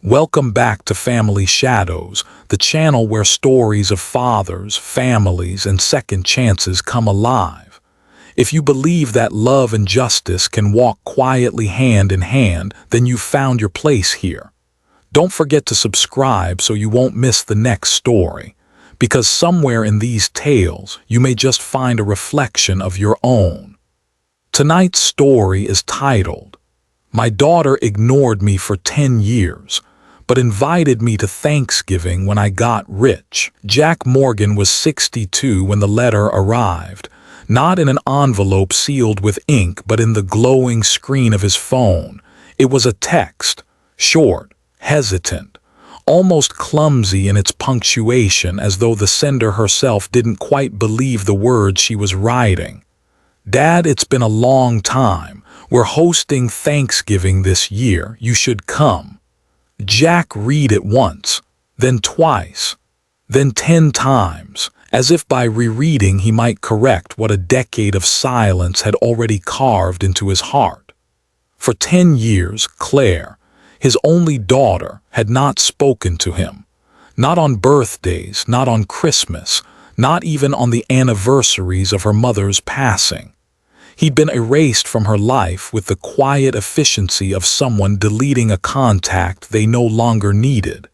Welcome back to Family Shadows, the channel where stories of fathers, families, and second chances come alive. If you believe that love and justice can walk quietly hand in hand, then you've found your place here. Don't forget to subscribe so you won't miss the next story, because somewhere in these tales you may just find a reflection of your own. Tonight's story is titled, "My Daughter Ignored Me for 10 Years, but invited me to Thanksgiving when I got rich." Jack Morgan was 62 when the letter arrived, not in an envelope sealed with ink but in the glowing screen of his phone. It was a text, short, hesitant, almost clumsy in its punctuation, as though the sender herself didn't quite believe the words she was writing. "Dad, it's been a long time. We're hosting Thanksgiving this year. You should come." Jack read it once, then twice, then 10 times, as if by rereading he might correct what a decade of silence had already carved into his heart. For 10 years, Claire, his only daughter, had not spoken to him. Not on birthdays, not on Christmas, not even on the anniversaries of her mother's passing. He'd been erased from her life with the quiet efficiency of someone deleting a contact they no longer needed.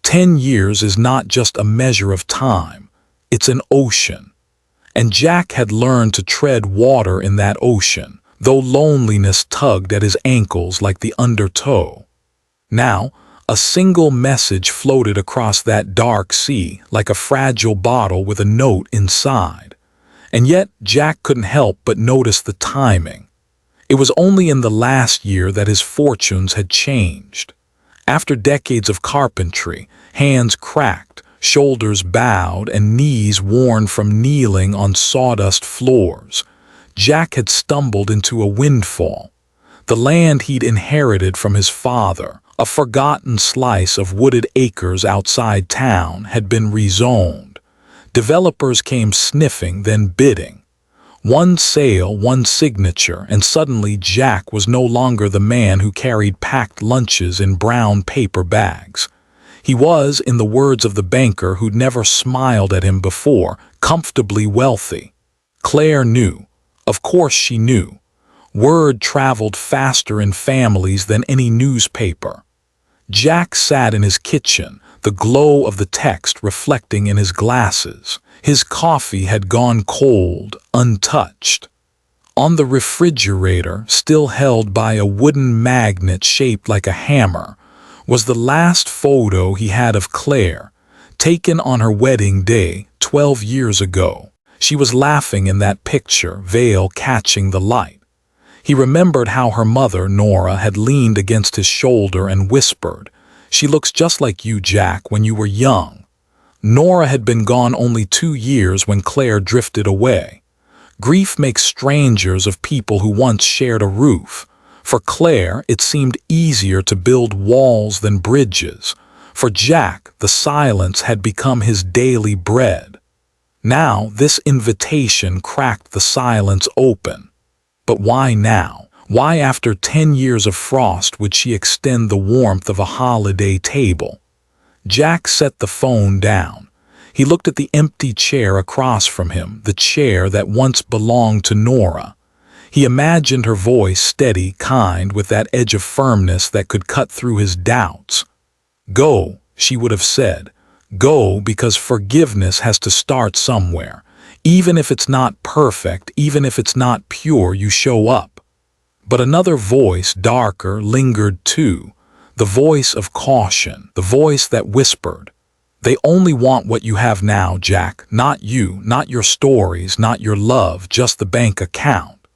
10 years is not just a measure of time, it's an ocean. And Jack had learned to tread water in that ocean, though loneliness tugged at his ankles like the undertow. Now, a single message floated across that dark sea like a fragile bottle with a note inside. And yet, Jack couldn't help but notice the timing. It was only in the last year that his fortunes had changed. After decades of carpentry, hands cracked, shoulders bowed, and knees worn from kneeling on sawdust floors, Jack had stumbled into a windfall. The land he'd inherited from his father, a forgotten slice of wooded acres outside town, had been rezoned. Developers came sniffing, then bidding. One sale, one signature, and suddenly Jack was no longer the man who carried packed lunches in brown paper bags. He was, in the words of the banker who'd never smiled at him before, comfortably wealthy. Claire knew. Of course she knew. Word traveled faster in families than any newspaper. Jack sat in his kitchen, the glow of the text reflecting in his glasses. His coffee had gone cold, untouched. On the refrigerator, still held by a wooden magnet shaped like a hammer, was the last photo he had of Claire, taken on her wedding day 12 years ago. She was laughing in that picture, veil catching the light. He remembered how her mother, Nora, had leaned against his shoulder and whispered, "She looks just like you, Jack, when you were young." Nora had been gone only 2 years when Claire drifted away. Grief makes strangers of people who once shared a roof. For Claire, it seemed easier to build walls than bridges. For Jack, the silence had become his daily bread. Now, this invitation cracked the silence open. But why now? Why after 10 years of frost would she extend the warmth of a holiday table? Jack set the phone down. He looked at the empty chair across from him, the chair that once belonged to Nora. He imagined her voice steady, kind, with that edge of firmness that could cut through his doubts. "Go," she would have said. "Go, because forgiveness has to start somewhere. Even if it's not perfect, even if it's not pure, you show up." But another voice, darker, lingered too. The voice of caution, the voice that whispered, "They only want what you have now, Jack, not you, not your stories, not your love, just the bank account."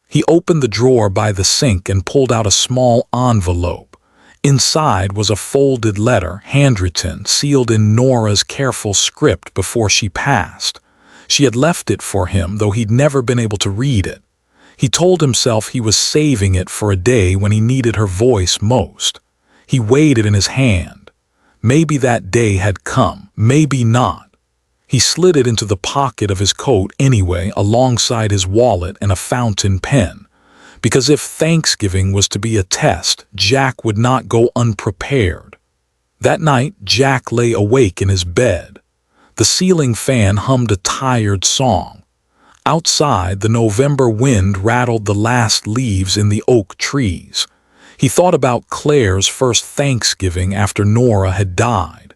He opened the drawer by the sink and pulled out a small envelope. Inside was a folded letter, handwritten, sealed in Nora's careful script before she passed. She had left it for him, though he'd never been able to read it. He told himself he was saving it for a day when he needed her voice most. He weighed it in his hand. Maybe that day had come, maybe not. He slid it into the pocket of his coat anyway, alongside his wallet and a fountain pen. Because if Thanksgiving was to be a test, Jack would not go unprepared. That night, Jack lay awake in his bed. The ceiling fan hummed a tired song. Outside, the November wind rattled the last leaves in the oak trees. He thought about Claire's first Thanksgiving after Nora had died.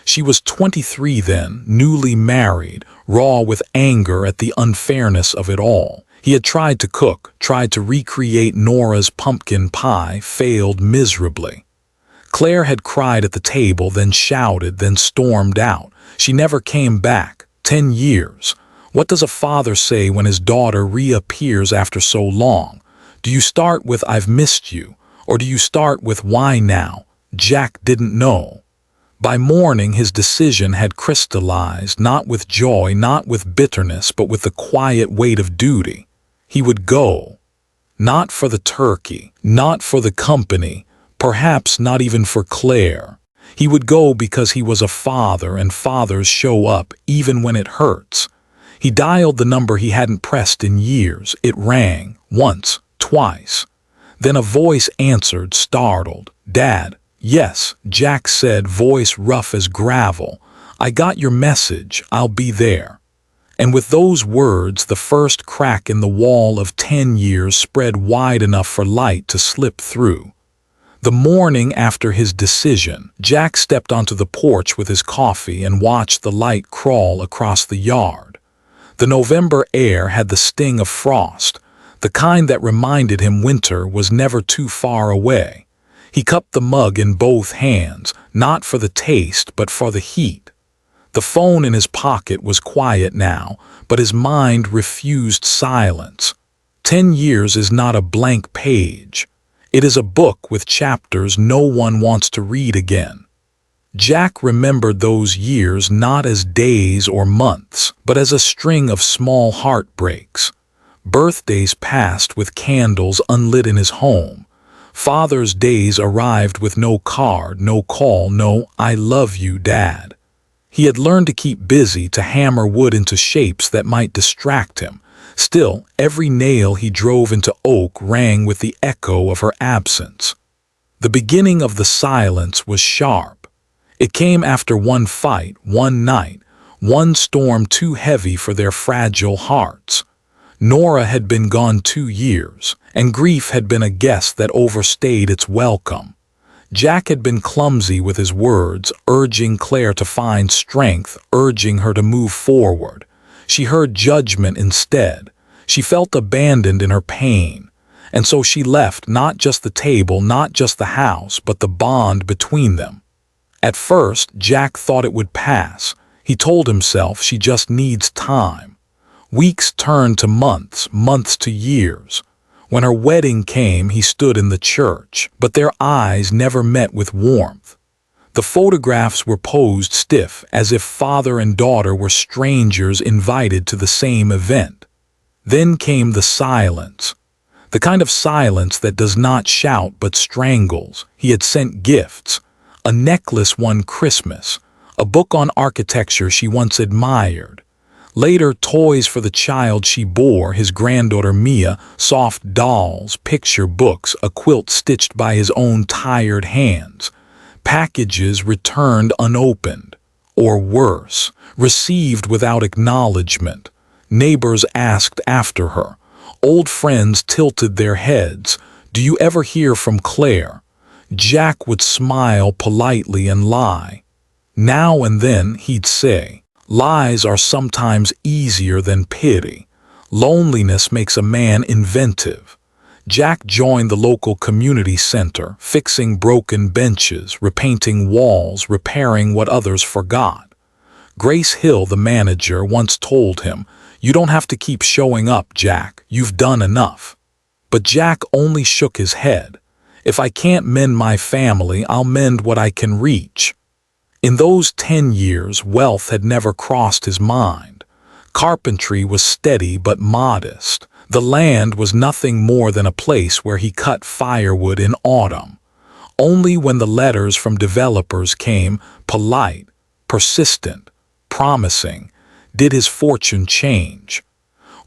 She was 23 then, newly married, raw with anger at the unfairness of it all. He had tried to cook, tried to recreate Nora's pumpkin pie, failed miserably. Claire had cried at the table, then shouted, then stormed out. She never came back. 10 years. What does a father say when his daughter reappears after so long? Do you start with "I've missed you," or do you start with "Why now?" Jack didn't know. By morning, his decision had crystallized, not with joy, not with bitterness, but with the quiet weight of duty. He would go. Not for the turkey, not for the company, perhaps not even for Claire. He would go because he was a father, and fathers show up even when it hurts. He dialed the number he hadn't pressed in years. It rang, once, twice. Then a voice answered, startled. "Dad." "Yes," Jack said, voice rough as gravel. "I got your message. I'll be there." And with those words, the first crack in the wall of 10 years spread wide enough for light to slip through. The morning after his decision, Jack stepped onto the porch with his coffee and watched the light crawl across the yard. The November air had the sting of frost, the kind that reminded him winter was never too far away. He cupped the mug in both hands, not for the taste, but for the heat. The phone in his pocket was quiet now, but his mind refused silence. 10 years is not a blank page. It is a book with chapters no one wants to read again. Jack remembered those years not as days or months, but as a string of small heartbreaks. Birthdays passed with candles unlit in his home. Father's days arrived with no card, no call, no "I love you, Dad." He had learned to keep busy, to hammer wood into shapes that might distract him. Still, every nail he drove into oak rang with the echo of her absence. The beginning of the silence was sharp. It came after one fight, one night, one storm too heavy for their fragile hearts. Nora had been gone 2 years, and grief had been a guest that overstayed its welcome. Jack had been clumsy with his words, urging Claire to find strength, urging her to move forward. She heard judgment instead. She felt abandoned in her pain. And so she left not just the table, not just the house, but the bond between them. At first, Jack thought it would pass. He told himself she just needs time. Weeks turned to months, months to years. When her wedding came, he stood in the church, but their eyes never met with warmth. The photographs were posed stiff, as if father and daughter were strangers invited to the same event. Then came the silence. The kind of silence that does not shout but strangles. He had sent gifts. A necklace one Christmas, a book on architecture she once admired. Later, toys for the child she bore, his granddaughter Mia, soft dolls, picture books, a quilt stitched by his own tired hands. Packages returned unopened, or worse, received without acknowledgement. Neighbors asked after her. Old friends tilted their heads. "Do you ever hear from Claire?" Jack would smile politely and lie. Now and then he'd say, "Lies are sometimes easier than pity. Loneliness makes a man inventive." Jack joined the local community center, fixing broken benches, repainting walls, repairing what others forgot. Grace Hill, the manager, once told him, "You don't have to keep showing up, Jack. You've done enough." But Jack only shook his head. "If I can't mend my family, I'll mend what I can reach." In those 10 years, wealth had never crossed his mind. Carpentry was steady but modest. The land was nothing more than a place where he cut firewood in autumn. Only when the letters from developers came, polite, persistent, promising, did his fortune change.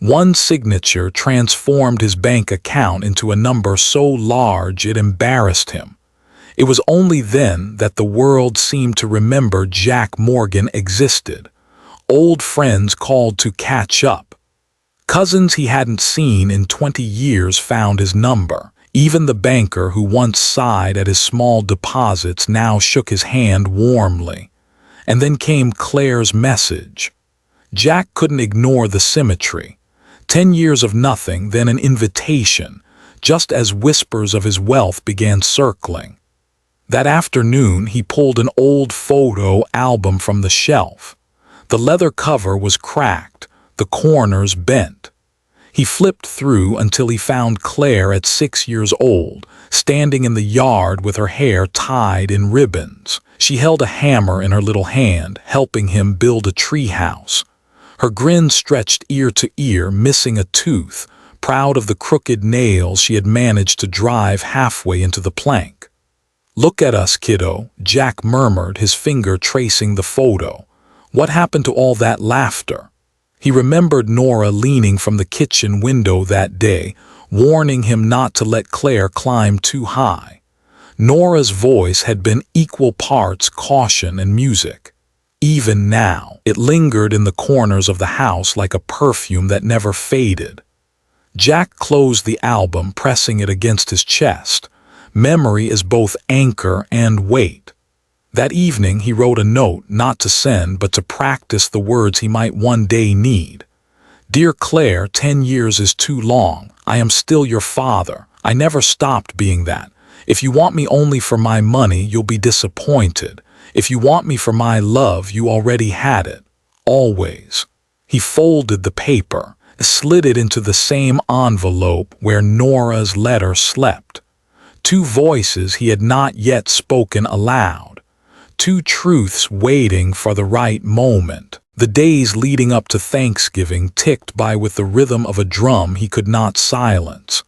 One signature transformed his bank account into a number so large it embarrassed him. It was only then that the world seemed to remember Jack Morgan existed. Old friends called to catch up. Cousins he hadn't seen in 20 years found his number. Even the banker who once sighed at his small deposits now shook his hand warmly. And then came Claire's message. Jack couldn't ignore the symmetry. 10 years of nothing, then an invitation, just as whispers of his wealth began circling. That afternoon he pulled an old photo album from the shelf. The leather cover was cracked, the corners bent. He flipped through until he found Claire at 6 years old, standing in the yard with her hair tied in ribbons. She held a hammer in her little hand, helping him build a treehouse. Her grin stretched ear to ear, missing a tooth, proud of the crooked nails she had managed to drive halfway into the plank. "Look at us, kiddo," Jack murmured, his finger tracing the photo. What happened to all that laughter? He remembered Nora leaning from the kitchen window that day, warning him not to let Claire climb too high. Nora's voice had been equal parts caution and music. Even now, it lingered in the corners of the house like a perfume that never faded. Jack closed the album, pressing it against his chest. Memory is both anchor and weight. That evening he wrote a note, not to send but to practice the words he might one day need. "Dear Claire, 10 years is too long. I am still your father. I never stopped being that. If you want me only for my money, you'll be disappointed. If you want me for my love, you already had it. Always." He folded the paper, slid it into the same envelope where Nora's letter slept. Two voices he had not yet spoken aloud. Two truths waiting for the right moment. The days leading up to Thanksgiving ticked by with the rhythm of a drum he could not silence.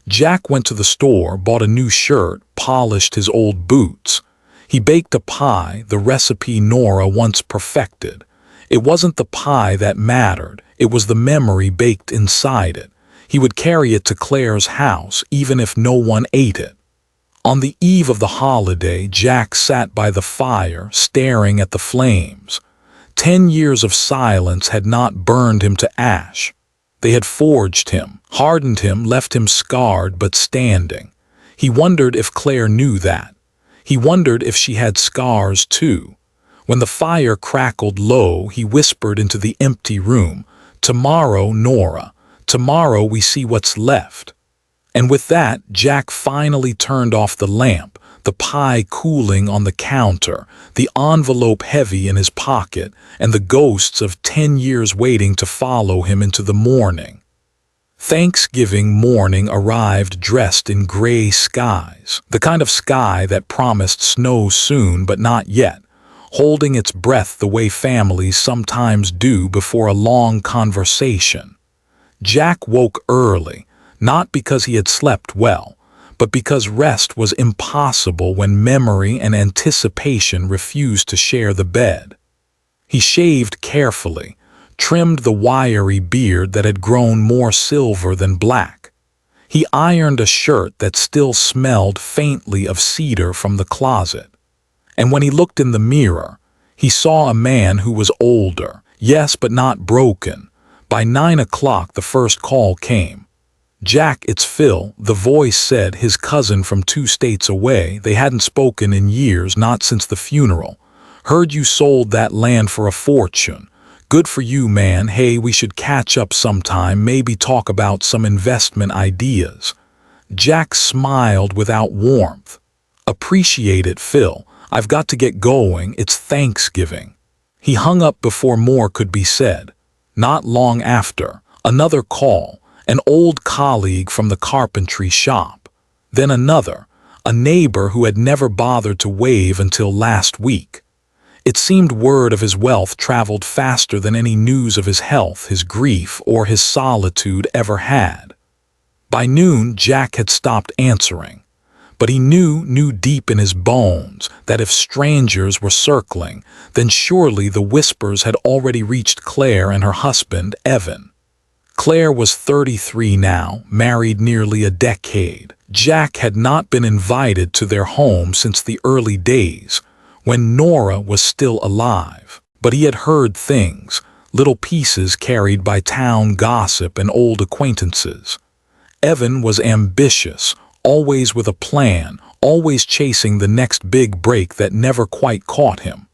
Jack went to the store, bought a new shirt, polished his old boots. He baked a pie, the recipe Nora once perfected. It wasn't the pie that mattered, it was the memory baked inside it. He would carry it to Claire's house, even if no one ate it. On the eve of the holiday, Jack sat by the fire, staring at the flames. 10 years of silence had not burned him to ash. They had forged him, hardened him, left him scarred but standing. He wondered if Claire knew that. He wondered if she had scars too. When the fire crackled low, he whispered into the empty room, "Tomorrow, Nora. Tomorrow we see what's left." And with that, Jack finally turned off the lamp, the pie cooling on the counter, the envelope heavy in his pocket, and the ghosts of 10 years waiting to follow him into the morning. Thanksgiving morning arrived dressed in gray skies, the kind of sky that promised snow soon but not yet, holding its breath the way families sometimes do before a long conversation. Jack woke early, not because he had slept well, but because rest was impossible when memory and anticipation refused to share the bed. He shaved carefully, trimmed the wiry beard that had grown more silver than black. He ironed a shirt that still smelled faintly of cedar from the closet. And when he looked in the mirror, he saw a man who was older, yes, but not broken. By 9 o'clock the first call came. "Jack, it's Phil," the voice said, his cousin from 2 states away. They hadn't spoken in years, not since the funeral. "Heard you sold that land for a fortune. Good for you, man. Hey, we should catch up sometime, maybe talk about some investment ideas." Jack smiled without warmth. "Appreciate it, Phil. I've got to get going. It's Thanksgiving." He hung up before more could be said. Not long after, another call. An old colleague from the carpentry shop. Then another, a neighbor who had never bothered to wave until last week. It seemed word of his wealth traveled faster than any news of his health, his grief, or his solitude ever had. By noon, Jack had stopped answering. But he knew deep in his bones that if strangers were circling, then surely the whispers had already reached Claire and her husband, Evan. Claire was 33 now, married nearly a decade. Jack had not been invited to their home since the early days, when Nora was still alive. But he had heard things, little pieces carried by town gossip and old acquaintances. Evan was ambitious, always with a plan, always chasing the next big break that never quite caught him.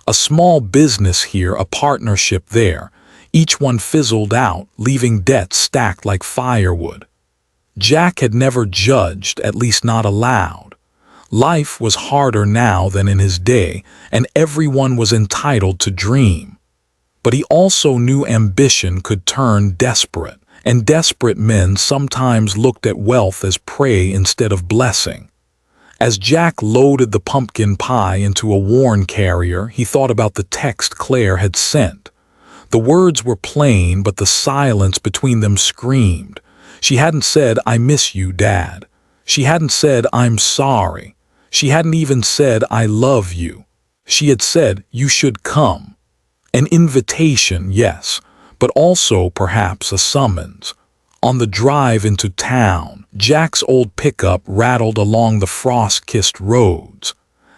A small business here, a partnership there. Each one fizzled out, leaving debts stacked like firewood. Jack had never judged, at least not aloud. Life was harder now than in his day, and everyone was entitled to dream. But he also knew ambition could turn desperate, and desperate men sometimes looked at wealth as prey instead of blessing. As Jack loaded the pumpkin pie into a worn carrier, he thought about the text Claire had sent. The words were plain, but the silence between them screamed. She hadn't said, "I miss you, Dad." She hadn't said, "I'm sorry." She hadn't even said, "I love you." She had said, "You should come." An invitation, yes, but also perhaps a summons. On the drive into town, Jack's old pickup rattled along the frost-kissed roads.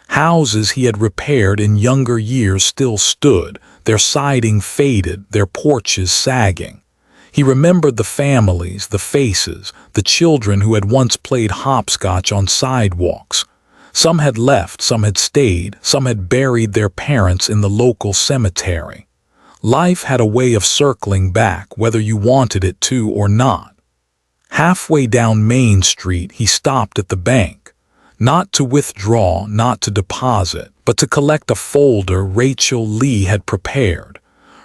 Houses he had repaired in younger years still stood, their siding faded, their porches sagging. He remembered the families, the faces, the children who had once played hopscotch on sidewalks. Some had left, some had stayed, some had buried their parents in the local cemetery. Life had a way of circling back, whether you wanted it to or not. Halfway down Main Street, he stopped at the bank. Not to withdraw, not to deposit, but to collect a folder Rachel Lee had prepared.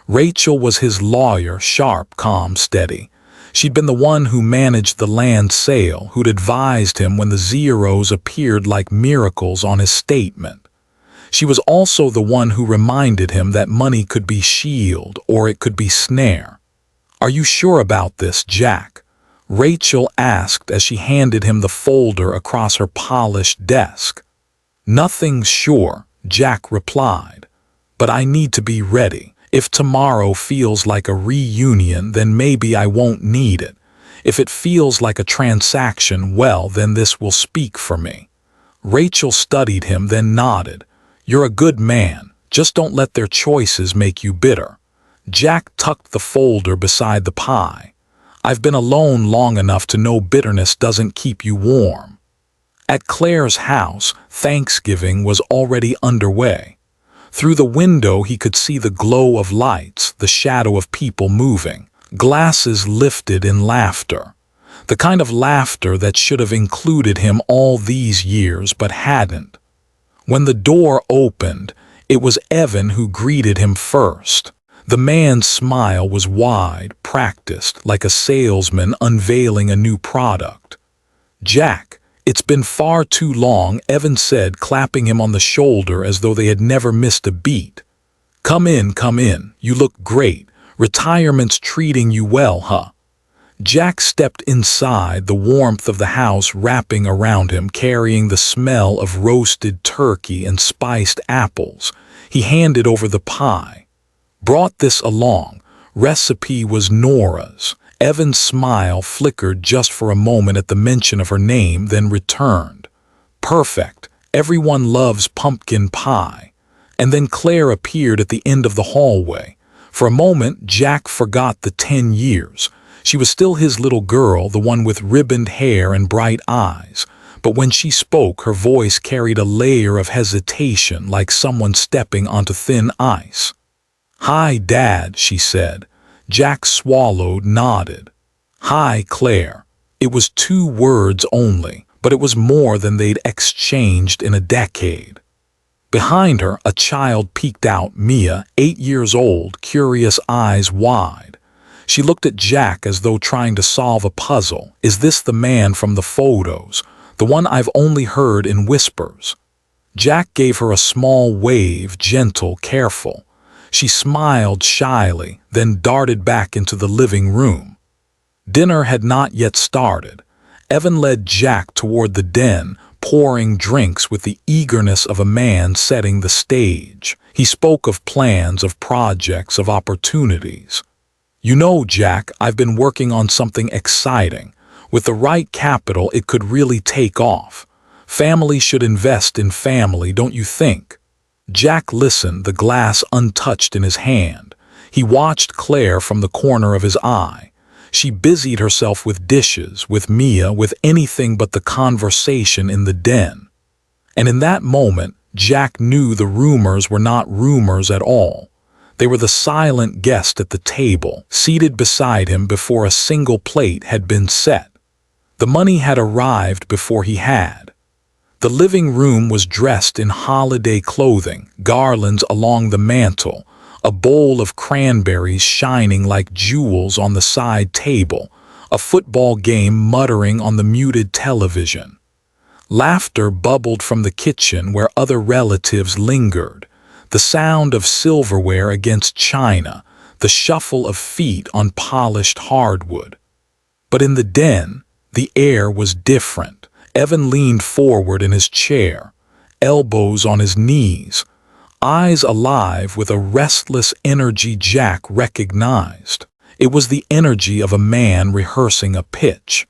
Rachel was his lawyer, sharp, calm, steady. She'd been the one who managed the land sale, who'd advised him when the zeros appeared like miracles on his statement. She was also the one who reminded him that money could be shield or it could be snare. "Are you sure about this, Jack?" Rachel asked as she handed him the folder across her polished desk. "Nothing's sure," Jack replied. "But I need to be ready. If tomorrow feels like a reunion, then maybe I won't need it. If it feels like a transaction, well, then this will speak for me." Rachel studied him, then nodded. "You're a good man. Just don't let their choices make you bitter." Jack tucked the folder beside the pie. "I've been alone long enough to know bitterness doesn't keep you warm." At Claire's house, Thanksgiving was already underway. Through the window he could see the glow of lights, the shadow of people moving, glasses lifted in laughter. The kind of laughter that should have included him all these years but hadn't. When the door opened, it was Evan who greeted him first. The man's smile was wide, practiced, like a salesman unveiling a new product. "Jack, it's been far too long," Evan said, clapping him on the shoulder as though they had never missed a beat. Come in, you look great. Retirement's treating you well, huh?" Jack stepped inside, the warmth of the house wrapping around him, carrying the smell of roasted turkey and spiced apples. He handed over the pie. "Brought this along. Recipe was Nora's." Evan's smile flickered just for a moment at the mention of her name, then returned. "Perfect. Everyone loves pumpkin pie." And then Claire appeared at the end of the hallway. For a moment, Jack forgot the 10 years. She was still his little girl, the one with ribboned hair and bright eyes. But when she spoke, her voice carried a layer of hesitation, like someone stepping onto thin ice. "Hi, Dad," she said. Jack swallowed, nodded. "Hi, Claire." It was 2 words only, but it was more than they'd exchanged in a decade. Behind her, a child peeked out, Mia, 8 years old, curious eyes wide. She looked at Jack as though trying to solve a puzzle. Is this the man from the photos? The one I've only heard in whispers? Jack gave her a small wave, gentle, careful. She smiled shyly, then darted back into the living room. Dinner had not yet started. Evan led Jack toward the den, pouring drinks with the eagerness of a man setting the stage. He spoke of plans, of projects, of opportunities. "You know, Jack, I've been working on something exciting. With the right capital, it could really take off. Family should invest in family, don't you think? Jack listened, the glass untouched in his hand. He watched Claire from the corner of his eye. She busied herself with dishes, with Mia, with anything but the conversation in the den. And in that moment, Jack knew the rumors were not rumors at all. They were the silent guest at the table, seated beside him before a single plate had been set. The money had arrived before he had. The living room was dressed in holiday clothing, garlands along the mantel, a bowl of cranberries shining like jewels on the side table, a football game muttering on the muted television. Laughter bubbled from the kitchen where other relatives lingered, the sound of silverware against china, the shuffle of feet on polished hardwood. But in the den, the air was different. Evan leaned forward in his chair, elbows on his knees, eyes alive with a restless energy Jack recognized. It was the energy of a man rehearsing a pitch.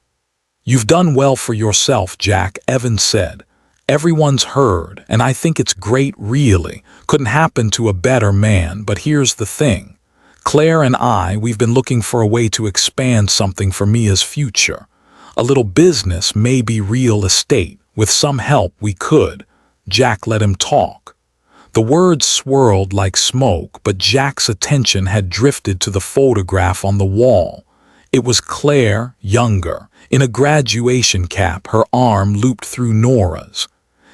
"You've done well for yourself, Jack," Evan said. "Everyone's heard, and I think it's great, really. Couldn't happen to a better man, but here's the thing. Claire and we've been looking for a way to expand something for Mia's future. A little business, maybe real estate. With some help, we could." Jack let him talk. The words swirled like smoke, but Jack's attention had drifted to the photograph on the wall. It was Claire, younger, in a graduation cap, her arm looped through Nora's.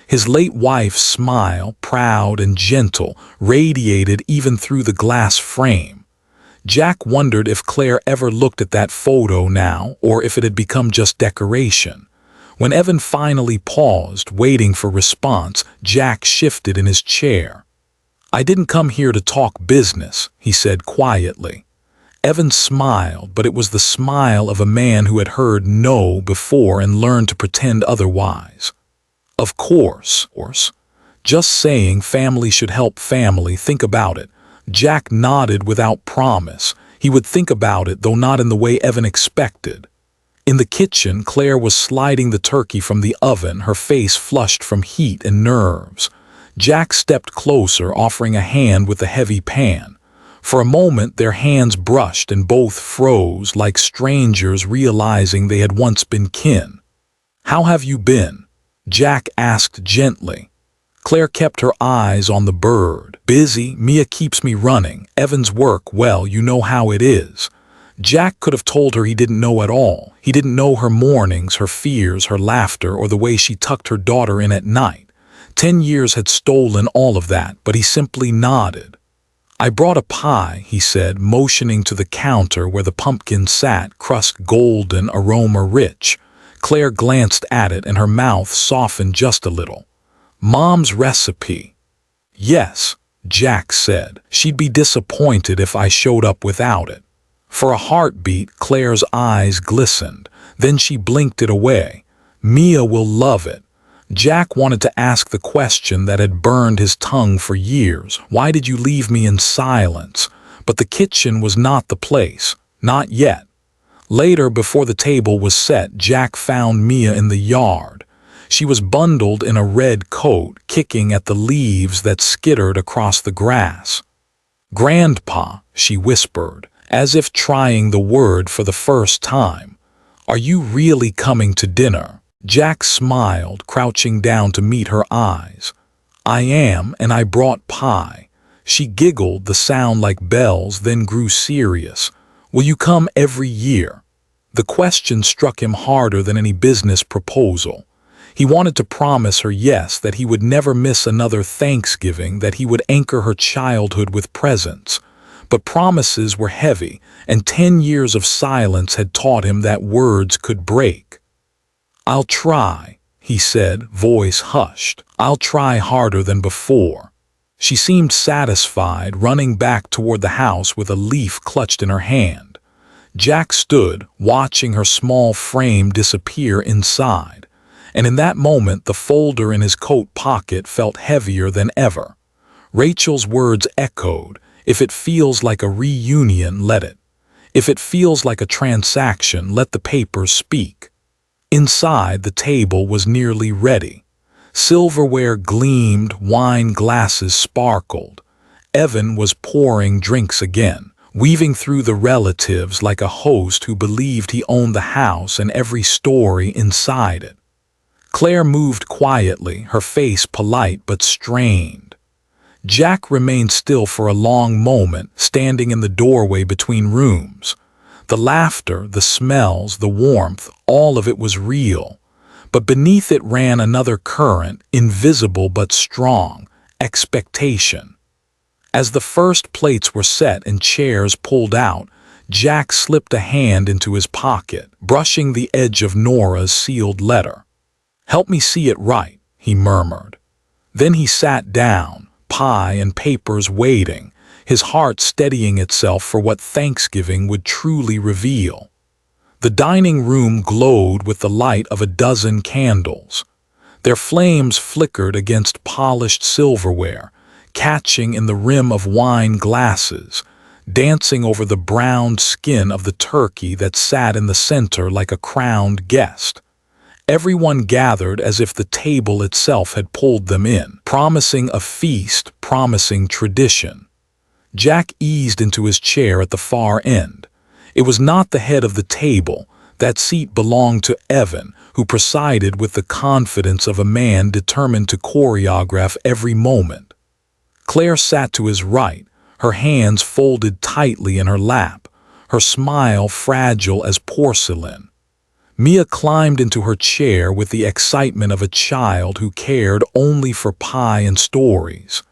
His late wife's smile, proud and gentle, radiated even through the glass frame. Jack wondered if Claire ever looked at that photo now, or if it had become just decoration. When Evan finally paused, waiting for response, Jack shifted in his chair. "I didn't come here to talk business," he said quietly. Evan smiled, but it was the smile of a man who had heard no before and learned to pretend otherwise. "Of course. Just saying family should help family, think about it." Jack nodded without promise. He would think about it, though not in the way Evan expected. In the kitchen, Claire was sliding the turkey from the oven, her face flushed from heat and nerves. Jack stepped closer, offering a hand with the heavy pan. For a moment, their hands brushed and both froze like strangers realizing they had once been kin. "How have you been?" Jack asked gently. Claire kept her eyes on the bird. "Busy. Mia keeps me running. Evan's work, well, you know how it is." Jack could have told her he didn't know at all. He didn't know her mornings, her fears, her laughter, or the way she tucked her daughter in at night. 10 years had stolen all of that, but he simply nodded. "I brought a pie," he said, motioning to the counter where the pumpkin sat, crust golden, aroma rich. Claire glanced at it and her mouth softened just a little. "Mom's recipe." "Yes," Jack said. "She'd be disappointed if I showed up without it." For a heartbeat, Claire's eyes glistened. Then she blinked it away. "Mia will love it." Jack wanted to ask the question that had burned his tongue for years. "Why did you leave me in silence?" But the kitchen was not the place. Not yet. Later, before the table was set, Jack found Mia in the yard. She was bundled in a red coat, kicking at the leaves that skittered across the grass. "Grandpa," she whispered, as if trying the word for the first time. "Are you really coming to dinner?" Jack smiled, crouching down to meet her eyes. "I am, and I brought pie." She giggled, the sound like bells, then grew serious. "Will you come every year?" The question struck him harder than any business proposal. He wanted to promise her yes, that he would never miss another Thanksgiving, that he would anchor her childhood with presents. But promises were heavy, and 10 years of silence had taught him that words could break. "I'll try," he said, voice hushed. "I'll try harder than before." She seemed satisfied, running back toward the house with a leaf clutched in her hand. Jack stood, watching her small frame disappear inside, and in that moment the folder in his coat pocket felt heavier than ever. Rachel's words echoed, "If it feels like a reunion, let it. If it feels like a transaction, let the papers speak." Inside, the table was nearly ready. Silverware gleamed, wine glasses sparkled. Evan was pouring drinks again, weaving through the relatives like a host who believed he owned the house and every story inside it. Claire moved quietly, her face polite but strained. Jack remained still for a long moment, standing in the doorway between rooms. The laughter, the smells, the warmth, all of it was real. But beneath it ran another current, invisible but strong: expectation. As the first plates were set and chairs pulled out, Jack slipped a hand into his pocket, brushing the edge of Nora's sealed letter. "Help me see it right," he murmured. Then he sat down, pie and papers waiting, his heart steadying itself for what Thanksgiving would truly reveal. The dining room glowed with the light of a dozen candles. Their flames flickered against polished silverware, catching in the rim of wine glasses, dancing over the browned skin of the turkey that sat in the center like a crowned guest. Everyone gathered as if the table itself had pulled them in, promising a feast, promising tradition. Jack eased into his chair at the far end. It was not the head of the table. That seat belonged to Evan, who presided with the confidence of a man determined to choreograph every moment. Claire sat to his right, her hands folded tightly in her lap, her smile fragile as porcelain. Mia climbed into her chair with the excitement of a child who cared only for pie and stories.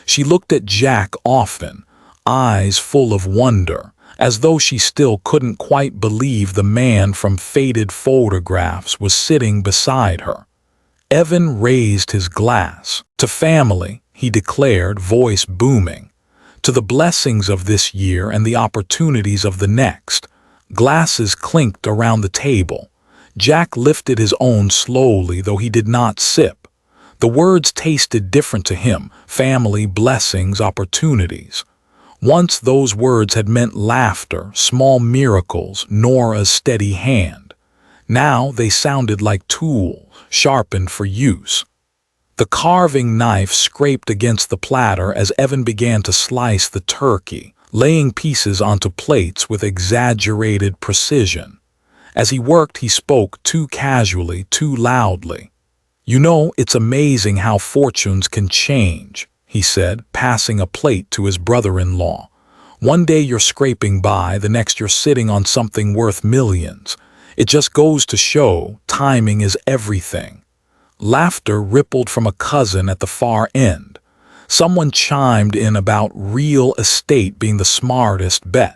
She looked at Jack often, eyes full of wonder, as though she still couldn't quite believe the man from faded photographs was sitting beside her. Evan raised his glass. "To family," he declared, voice booming. "To the blessings of this year and the opportunities of the next." Glasses clinked around the table. Jack lifted his own slowly, though he did not sip. The words tasted different to him: family, blessings, opportunities. Once those words had meant laughter, small miracles, Nora's steady hand. Now they sounded like tools, sharpened for use. The carving knife scraped against the platter as Evan began to slice the turkey, laying pieces onto plates with exaggerated precision. As he worked, he spoke too casually, too loudly. "You know, it's amazing how fortunes can change," he said, passing a plate to his brother-in-law. "One day you're scraping by, the next you're sitting on something worth millions. It just goes to show, timing is everything." Laughter rippled from a cousin at the far end. Someone chimed in about real estate being the smartest bet.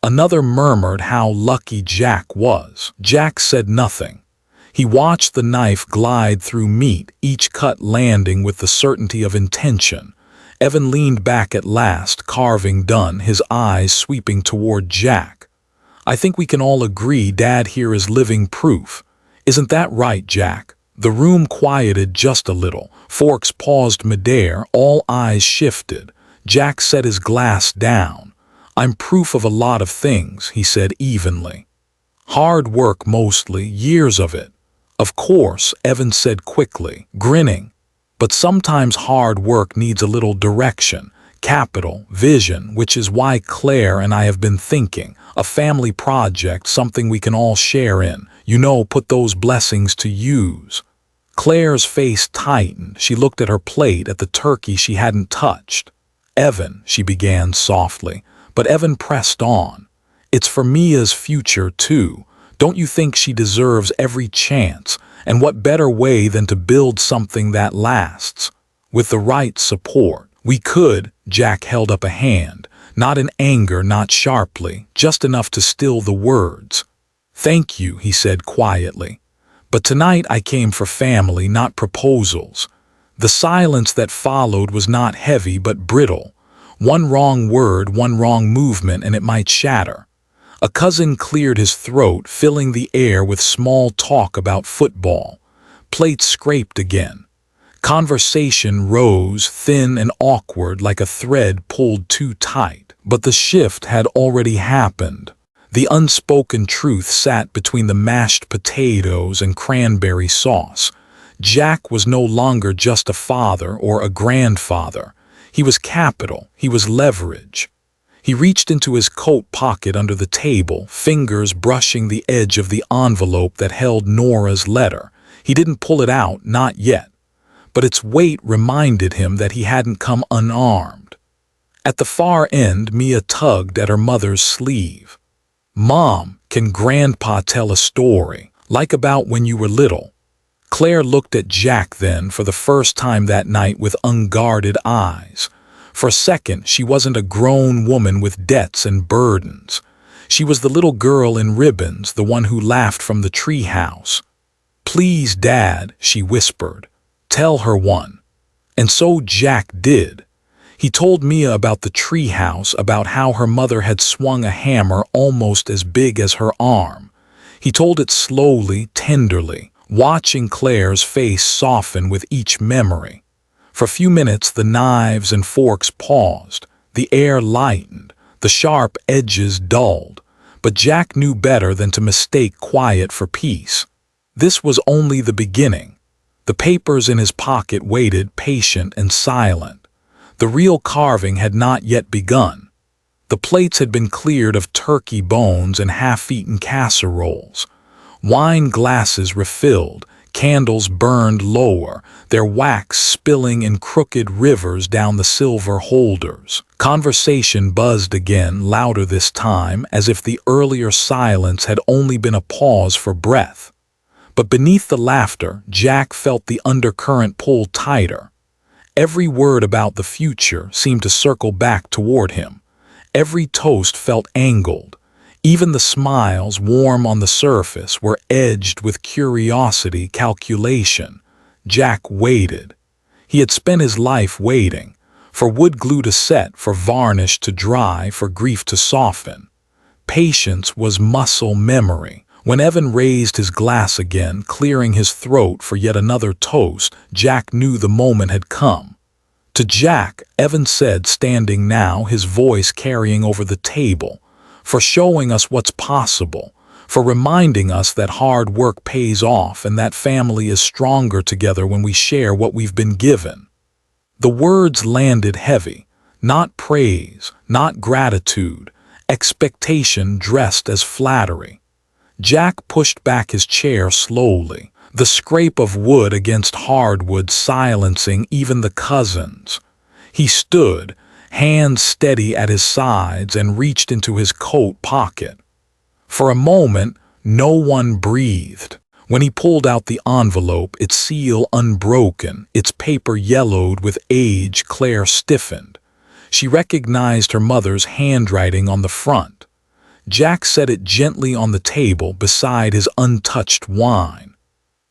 Another murmured how lucky Jack was. Jack said nothing. He watched the knife glide through meat, each cut landing with the certainty of intention. Evan leaned back at last, carving done, his eyes sweeping toward Jack. "I think we can all agree Dad here is living proof. Isn't that right, Jack?" The room quieted just a little. Forks paused midair, all eyes shifted. Jack set his glass down. "I'm proof of a lot of things," he said evenly. "Hard work mostly, years of it." "Of course," Evan said quickly, grinning. "But sometimes hard work needs a little direction, capital, vision, which is why Claire and I have been thinking. A family project, something we can all share in. You know, put those blessings to use." Claire's face tightened. She looked at her plate, at the turkey she hadn't touched. "Evan," she began softly, but Evan pressed on. "It's for Mia's future, too. Don't you think she deserves every chance? And what better way than to build something that lasts? With the right support. We could," Jack held up a hand, not in anger, not sharply, just enough to still the words. "Thank you," he said quietly. "But tonight I came for family, not proposals." The silence that followed was not heavy but brittle. One wrong word, one wrong movement, and it might shatter. A cousin cleared his throat, filling the air with small talk about football. Plates scraped again. Conversation rose, thin and awkward, like a thread pulled too tight. But the shift had already happened. The unspoken truth sat between the mashed potatoes and cranberry sauce. Jack was no longer just a father or a grandfather. He was capital, he was leverage. He reached into his coat pocket under the table, fingers brushing the edge of the envelope that held Nora's letter. He didn't pull it out, not yet. But its weight reminded him that he hadn't come unarmed. At the far end, Mia tugged at her mother's sleeve. "Mom, can Grandpa tell a story, like about when you were little?" Claire looked at Jack then for the first time that night with unguarded eyes. For a second, she wasn't a grown woman with debts and burdens. She was the little girl in ribbons, the one who laughed from the treehouse. "Please, Dad," she whispered, "tell her one." And so Jack did. He told Mia about the treehouse, about how her mother had swung a hammer almost as big as her arm. He told it slowly, tenderly, watching Claire's face soften with each memory. For a few minutes the knives and forks paused, the air lightened, the sharp edges dulled, but Jack knew better than to mistake quiet for peace. This was only the beginning. The papers in his pocket waited, patient and silent. The real carving had not yet begun. The plates had been cleared of turkey bones and half-eaten casseroles. Wine glasses refilled, candles burned lower, their wax spilling in crooked rivers down the silver holders. Conversation buzzed again, louder this time, as if the earlier silence had only been a pause for breath. But beneath the laughter, Jack felt the undercurrent pull tighter. Every word about the future seemed to circle back toward him. Every toast felt angled. Even the smiles, warm on the surface, were edged with curiosity, calculation. Jack waited. He had spent his life waiting, for wood glue to set, for varnish to dry, for grief to soften. Patience was muscle memory. When Evan raised his glass again, clearing his throat for yet another toast, Jack knew the moment had come. To Jack, Evan said, standing now, his voice carrying over the table, "For showing us what's possible, for reminding us that hard work pays off and that family is stronger together when we share what we've been given." The words landed heavy, not praise, not gratitude, expectation dressed as flattery. Jack pushed back his chair slowly, the scrape of wood against hardwood silencing even the cousins. He stood, hands steady at his sides, and reached into his coat pocket. For a moment, no one breathed. When he pulled out the envelope, its seal unbroken, its paper yellowed with age, Claire stiffened. She recognized her mother's handwriting on the front. Jack set it gently on the table beside his untouched wine.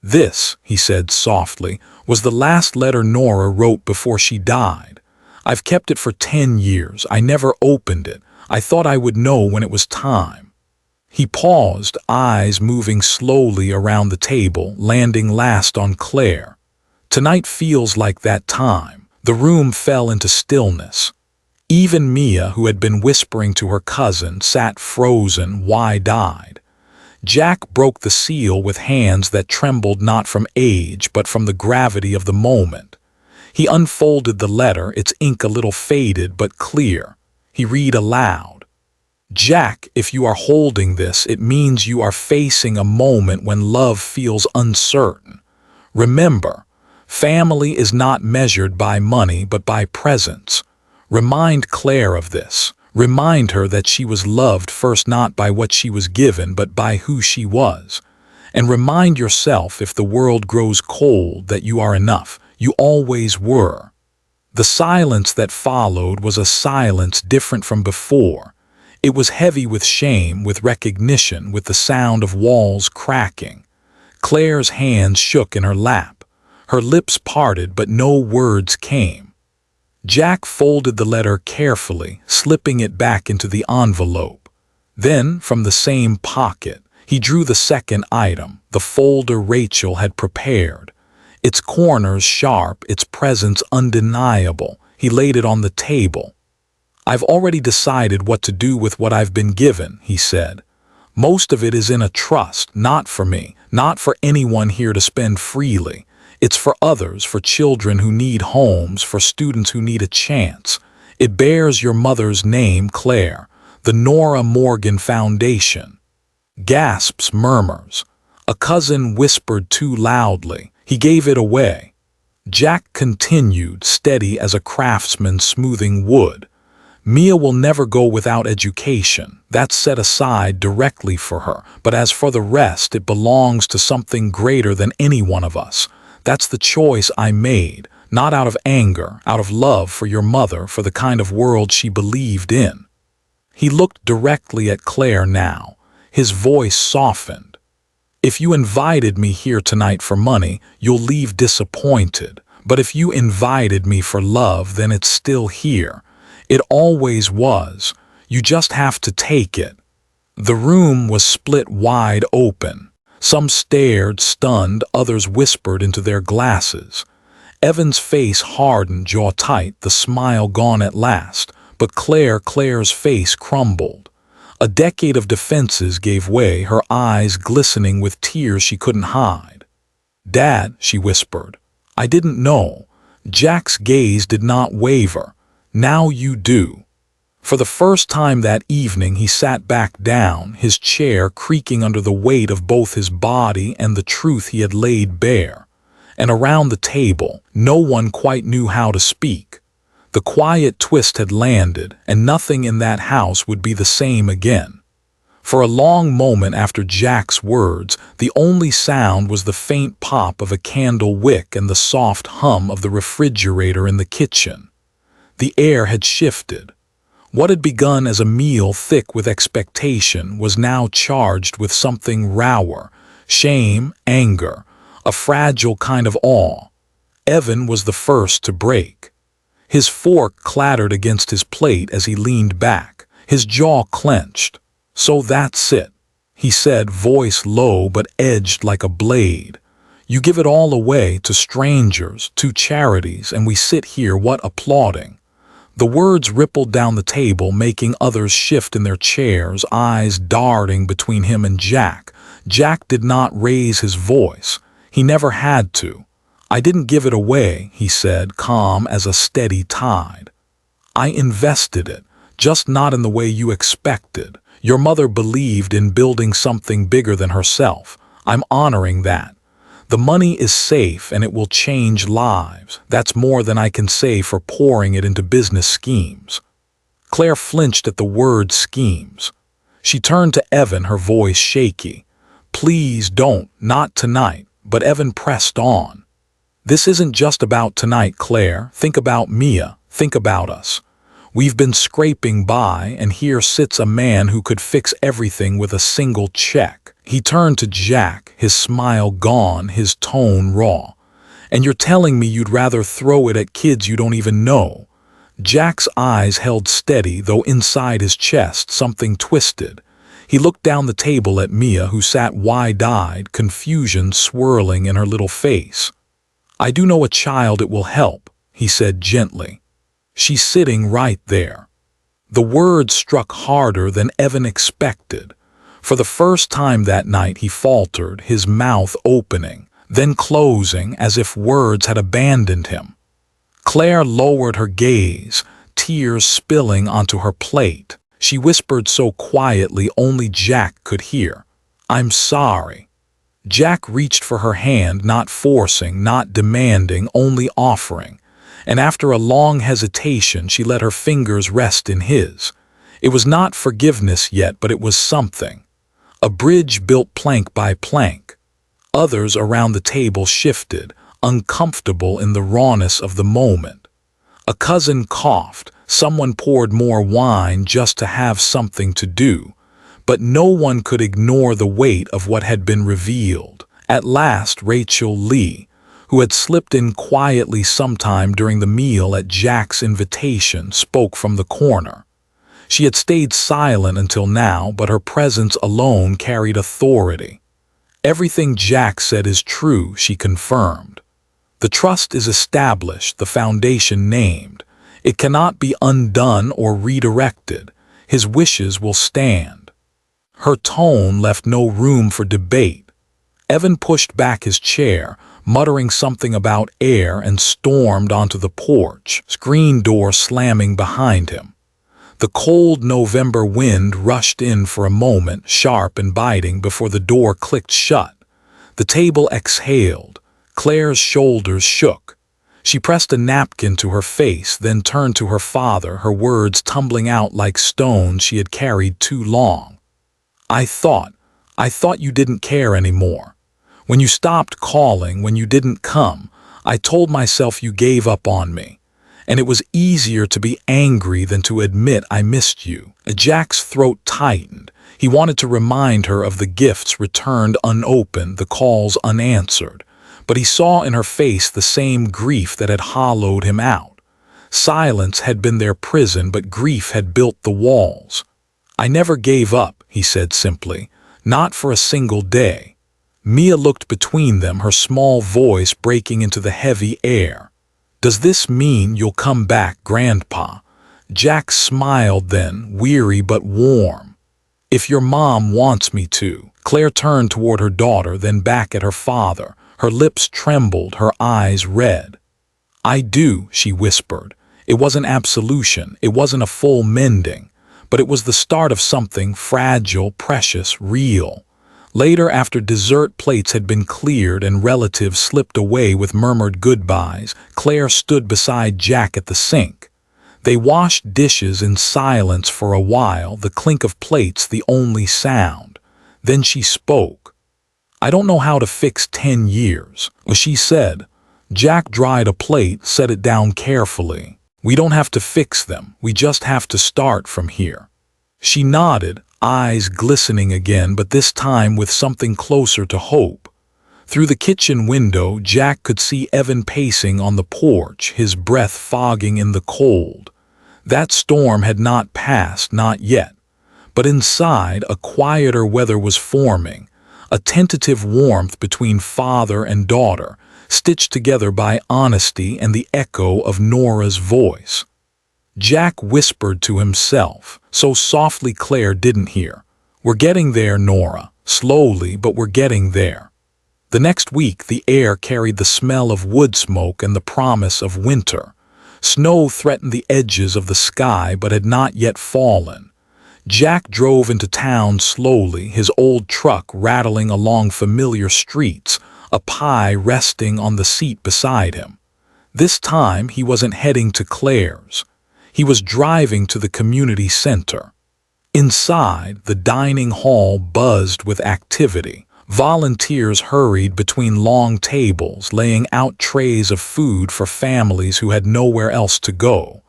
"This," he said softly, "was the last letter Nora wrote before she died. I've kept it for 10 years. I never opened it. I thought I would know when it was time." He paused, eyes moving slowly around the table, landing last on Claire. "Tonight feels like that time." The room fell into stillness. Even Mia, who had been whispering to her cousin, sat frozen, wide-eyed. Jack broke the seal with hands that trembled not from age but from the gravity of the moment. He unfolded the letter, its ink a little faded but clear. He read aloud. "Jack, if you are holding this, it means you are facing a moment when love feels uncertain. Remember, family is not measured by money but by presence. Remind Claire of this. Remind her that she was loved first not by what she was given but by who she was. And remind yourself, if the world grows cold, that you are enough. You always were." The silence that followed was a silence different from before. It was heavy with shame, with recognition, with the sound of walls cracking. Claire's hands shook in her lap. Her lips parted, but no words came. Jack folded the letter carefully, slipping it back into the envelope. Then, from the same pocket, he drew the second item, the folder Rachel had prepared. Its corners sharp, its presence undeniable. He laid it on the table. "I've already decided what to do with what I've been given," he said. Most of it is in a trust, not for me, not for anyone here to spend freely. It's for others, for children who need homes, for students who need a chance. It bears your mother's name, Claire, the Nora Morgan Foundation. Gasps, murmurs. A cousin whispered too loudly. He gave it away. Jack continued, steady as a craftsman smoothing wood. Mia will never go without education. That's set aside directly for her. But as for the rest, it belongs to something greater than any one of us. That's the choice I made, not out of anger, out of love for your mother, for the kind of world she believed in. He looked directly at Claire now. His voice softened. If you invited me here tonight for money, you'll leave disappointed. But if you invited me for love, then it's still here. It always was. You just have to take it. The room was split wide open. Some stared, stunned, others whispered into their glasses. Evan's face hardened, jaw tight, the smile gone at last. But Claire's face crumbled. A decade of defenses gave way, her eyes glistening with tears she couldn't hide. "Dad," she whispered. "I didn't know." Jack's gaze did not waver. "Now you do." For the first time that evening he sat back down, his chair creaking under the weight of both his body and the truth he had laid bare. And around the table, no one quite knew how to speak. The quiet twist had landed, and nothing in that house would be the same again. For a long moment after Jack's words, the only sound was the faint pop of a candle wick and the soft hum of the refrigerator in the kitchen. The air had shifted. What had begun as a meal thick with expectation was now charged with something rawer, shame, anger, a fragile kind of awe. Evan was the first to break. His fork clattered against his plate as he leaned back, his jaw clenched. "So that's it," he said, voice low but edged like a blade. "You give it all away to strangers, to charities, and we sit here, what, applauding?" The words rippled down the table, making others shift in their chairs, eyes darting between him and Jack. Jack did not raise his voice. He never had to. "I didn't give it away," he said, calm as a steady tide. "I invested it, just not in the way you expected. Your mother believed in building something bigger than herself. I'm honoring that. The money is safe and it will change lives. That's more than I can say for pouring it into business schemes." Claire flinched at the word schemes. She turned to Evan, her voice shaky. "Please don't, not tonight." But Evan pressed on. "This isn't just about tonight, Claire. Think about Mia. Think about us. We've been scraping by, and here sits a man who could fix everything with a single check." He turned to Jack, his smile gone, his tone raw. "And you're telling me you'd rather throw it at kids you don't even know?" Jack's eyes held steady, though inside his chest something twisted. He looked down the table at Mia, who sat wide-eyed, confusion swirling in her little face. "I do know a child it will help," he said gently. "She's sitting right there." The words struck harder than Evan expected. For the first time that night he faltered, his mouth opening, then closing as if words had abandoned him. Claire lowered her gaze, tears spilling onto her plate. She whispered so quietly only Jack could hear, "I'm sorry." Jack reached for her hand, not forcing, not demanding, only offering. And after a long hesitation, she let her fingers rest in his. It was not forgiveness yet, but it was something. A bridge built plank by plank. Others around the table shifted, uncomfortable in the rawness of the moment. A cousin coughed, someone poured more wine just to have something to do. But no one could ignore the weight of what had been revealed. At last, Rachel Lee, who had slipped in quietly sometime during the meal at Jack's invitation, spoke from the corner. She had stayed silent until now, but her presence alone carried authority. "Everything Jack said is true," she confirmed. "The trust is established, the foundation named. It cannot be undone or redirected. His wishes will stand." Her tone left no room for debate. Evan pushed back his chair, muttering something about air, and stormed onto the porch, screen door slamming behind him. The cold November wind rushed in for a moment, sharp and biting, before the door clicked shut. The table exhaled. Claire's shoulders shook. She pressed a napkin to her face, then turned to her father, her words tumbling out like stones she had carried too long. I thought you didn't care anymore. When you stopped calling, when you didn't come, I told myself you gave up on me. And it was easier to be angry than to admit I missed you." Jack's throat tightened. He wanted to remind her of the gifts returned unopened, the calls unanswered. But he saw in her face the same grief that had hollowed him out. Silence had been their prison, but grief had built the walls. "I never gave up," he said simply. "Not for a single day." Mia looked between them, her small voice breaking into the heavy air. "Does this mean you'll come back, Grandpa?" Jack smiled then, weary but warm. "If your mom wants me to." Claire turned toward her daughter, then back at her father. Her lips trembled, her eyes red. "I do," she whispered. It wasn't absolution, it wasn't a full mending, but it was the start of something fragile, precious, real. Later, after dessert plates had been cleared and relatives slipped away with murmured goodbyes, Claire stood beside Jack at the sink. They washed dishes in silence for a while, the clink of plates the only sound. Then she spoke. "I don't know how to fix 10 years, she said. Jack dried a plate, set it down carefully. "We don't have to fix them, we just have to start from here." She nodded, eyes glistening again, but this time with something closer to hope. Through the kitchen window, Jack could see Evan pacing on the porch, his breath fogging in the cold. That storm had not passed, not yet. But inside, a quieter weather was forming, a tentative warmth between father and daughter, stitched together by honesty and the echo of Nora's voice. Jack whispered to himself, so softly Claire didn't hear. "We're getting there, Nora. Slowly, but we're getting there." The next week, the air carried the smell of wood smoke and the promise of winter. Snow threatened the edges of the sky, but had not yet fallen. Jack drove into town slowly, his old truck rattling along familiar streets, a pie resting on the seat beside him. This time, he wasn't heading to Claire's. He was driving to the community center. Inside, the dining hall buzzed with activity. Volunteers hurried between long tables, laying out trays of food for families who had nowhere else to go.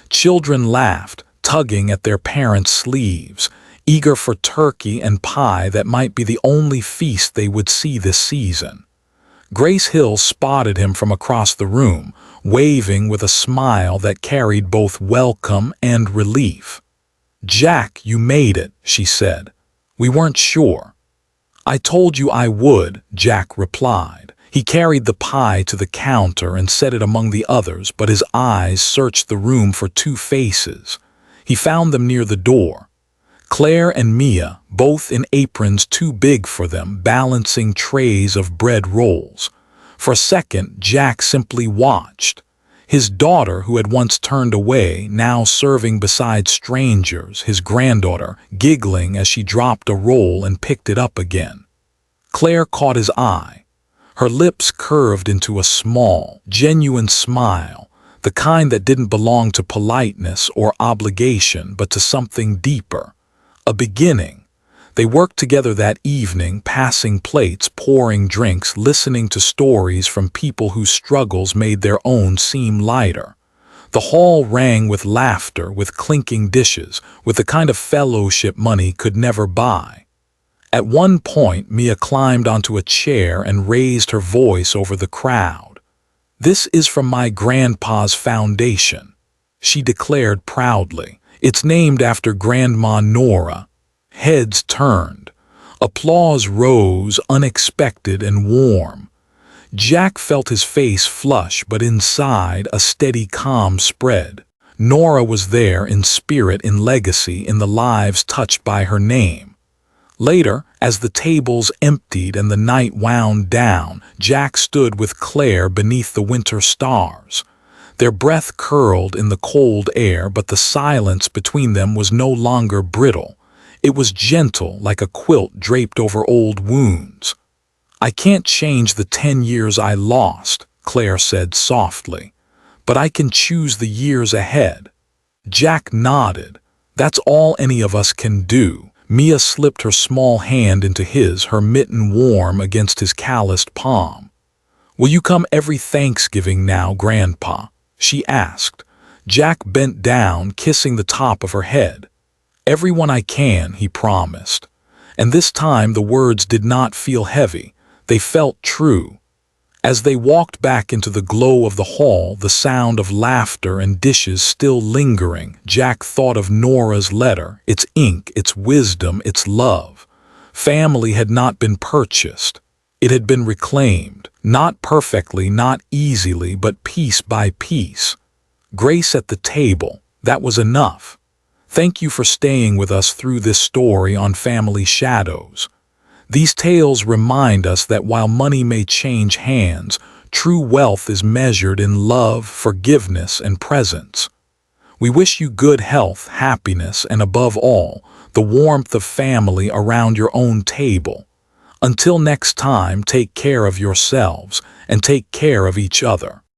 Children laughed, tugging at their parents' sleeves, eager for turkey and pie that might be the only feast they would see this season. Grace Hill spotted him from across the room, waving with a smile that carried both welcome and relief. "Jack, you made it," she said. "We weren't sure." "I told you I would," Jack replied. He carried the pie to the counter and set it among the others, but his eyes searched the room for 2 faces. He found them near the door. Claire and Mia, both in aprons too big for them, balancing trays of bread rolls. For a second, Jack simply watched. His daughter, who had once turned away, now serving beside strangers, his granddaughter, giggling as she dropped a roll and picked it up again. Claire caught his eye. Her lips curved into a small, genuine smile, the kind that didn't belong to politeness or obligation, but to something deeper. A beginning. They worked together that evening, passing plates, pouring drinks, listening to stories from people whose struggles made their own seem lighter. The hall rang with laughter, with clinking dishes, with the kind of fellowship money could never buy. At one point, Mia climbed onto a chair and raised her voice over the crowd. "This is from my grandpa's foundation," she declared proudly. "It's named after Grandma Nora." Heads turned. Applause rose, unexpected and warm. Jack felt his face flush, but inside a steady calm spread. Nora was there in spirit, in legacy, in the lives touched by her name. Later, as the tables emptied and the night wound down, Jack stood with Claire beneath the winter stars. Their breath curled in the cold air, but the silence between them was no longer brittle. It was gentle, like a quilt draped over old wounds. "I can't change the 10 years I lost," Claire said softly, "but I can choose the years ahead." Jack nodded. "That's all any of us can do." Mia slipped her small hand into his, her mitten warm against his calloused palm. "Will you come every Thanksgiving now, Grandpa?" she asked. Jack bent down, kissing the top of her head. "Everyone I can," he promised. And this time the words did not feel heavy. They felt true. As they walked back into the glow of the hall, the sound of laughter and dishes still lingering, Jack thought of Nora's letter, its ink, its wisdom, its love. Family had not been purchased. It had been reclaimed, not perfectly, not easily, but piece by piece. Grace at the table, that was enough. Thank you for staying with us through this story on Family Shadows. These tales remind us that while money may change hands, true wealth is measured in love, forgiveness, and presence. We wish you good health, happiness, and above all, the warmth of family around your own table. Until next time, take care of yourselves and take care of each other.